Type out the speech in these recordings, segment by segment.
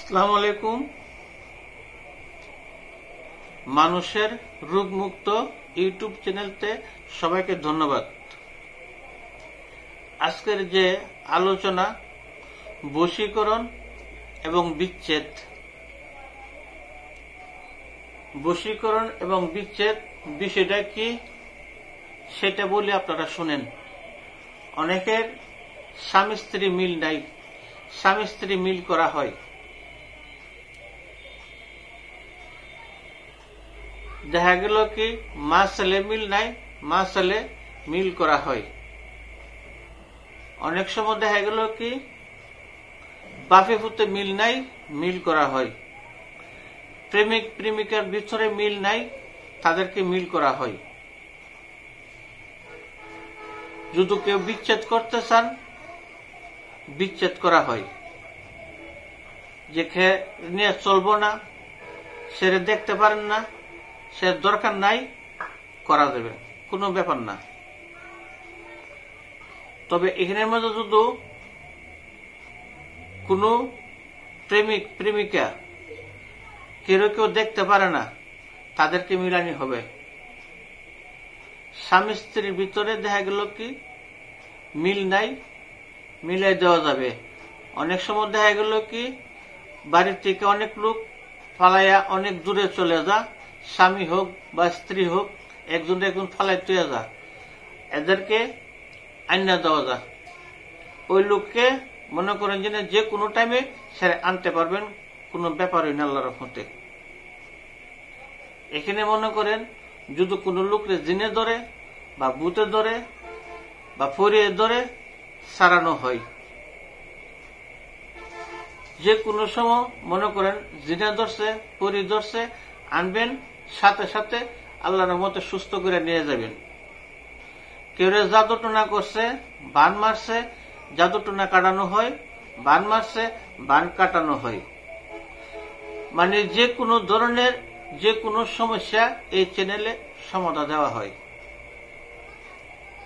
আসসালামু আলাইকুম। মানুষের রোগমুক্ত ইউটিউব চ্যানেলতে সবাইকে ধন্যবাদ। আজকের যে আলোচনা বশীকরণ এবং বিচ্ছেদ, বশীকরণ এবং বিচ্ছেদ বিষয়টা কি সেটা বলি, আপনারা শুনেন। অনেকের স্বামী স্ত্রী মিল নাই, স্বামী স্ত্রী মিল করা হয়। দেখা গেল কি মা ছেলে মিল নাই, মা ছেলে মিল করা হয়। অনেক সময় দেখা গেল কি বাপে পুতে মিল নাই, মিল করা হয়। প্রেমিক প্রেমিকার ভিতরে মিল নাই, তাদেরকে মিল করা হয়। যদি কেউ বিচ্ছেদ করতে চান, বিচ্ছেদ করা হয়। যে নিয়ে চলবো না, সেরে দেখতে পারেন না, সে দরকার নাই, করা যাবে, কোনো ব্যাপার না। তবে এখানের মধ্যে যদি কোনো প্রেমিক প্রেমিকা কেউ কেউ দেখতে পারে না, তাদেরকে মিলানি হবে। স্বামী স্ত্রীর ভিতরে দেখা গেল কি মিল নাই, মিলাই দেওয়া যাবে। অনেক সময় দেখা গেল কি বাড়ির থেকে অনেক লোক ফালাইয়া অনেক দূরে চলে যা, স্বামী হোক বা স্ত্রী হোক, একজন একজন ফালাই তুই যা, এদেরকে আইনা দেওয়া যা। ওই লোককে মনে করেন যে কোনো টাইমে সেরে আনতে পারবেন, কোনো ব্যাপারই না আল্লাহর রহমতে। এখানে মনে করেন যদি কোনো লোকরে জিনে ধরে বা ভূতে ধরে বা পরিয়ে ধরে সারানো হয়। যে কোনো সময় মনে করেন জিনে ধরছে, পরি ধরছে, আনবেন, সাথে সাথে আল্লাহর রহমতে সুস্থ করে নিয়ে যাবেন। কেউ জাদু টোনা করছে, বান মারছে, জাদু টোনা কাটানো হয়, বান মারছে, বান কাটানো হয়। মানে যে কোনো ধরনের যে কোনো সমস্যা এই চ্যানেলে সমাধান দেওয়া হয়।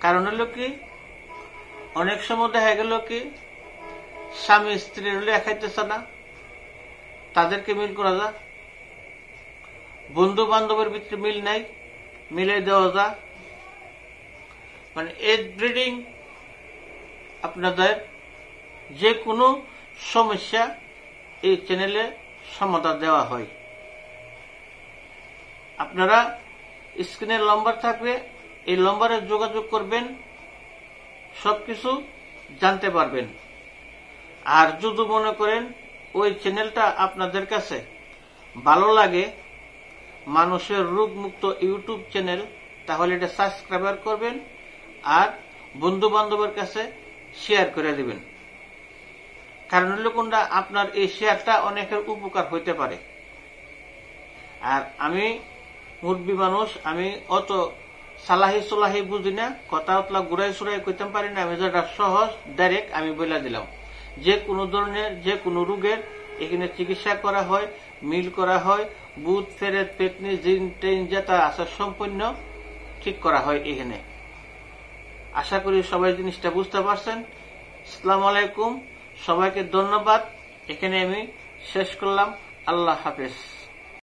কারণ হলো কি অনেক সময় দেখা গেল কি স্বামী স্ত্রীর হলে খাইতেছে না, তাদেরকে মিল করা যায়। বন্ধু বান্ধবের ভিতরে মিল নাই, মিলাই দেওয়া যায়। মানে এজ ব্রিডিং, আপনাদের যে কোনো সমস্যা এই চ্যানেলে সমাধান দেওয়া হয়। আপনারা স্ক্রিনের নম্বর থাকবে, এই নম্বরে যোগাযোগ করবেন, সবকিছু জানতে পারবেন। আর যদি মনে করেন ওই চ্যানেলটা আপনাদের কাছে ভালো লাগে, মানুষের রোগমুক্ত ইউটিউব চ্যানেল, তাহলে এটা সাবস্ক্রাইব করবেন আর বন্ধু বান্ধবের কাছে শেয়ার করে দিবেন। কারণ হলো কোনটা, আপনার এই শেয়ারটা অনেকের উপকার হইতে পারে। আর আমি মুরব্বী মানুষ, আমি অত সালাহি সোলাহি বুঝি না, কথা অতলা ঘুরাই সুরাই কইতাম পারি না। আমি যেটা সহজ ডাইরেক্ট আমি বলে দিলাম। যে কোনো ধরনের যে কোনো রোগের এখানে চিকিৎসা করা হয়, মিল করা হয়, ভূত ফেরেত পেতনি জিন টেন যেটা আছে সম্পূর্ণ ঠিক করা হয় এখানে। আশা করি সবাই জিনিসটা বুঝতে পারছেন। আসসালামু আলাইকুম, সবাইকে ধন্যবাদ। এখানে আমি শেষ করলাম। আল্লাহ হাফেজ।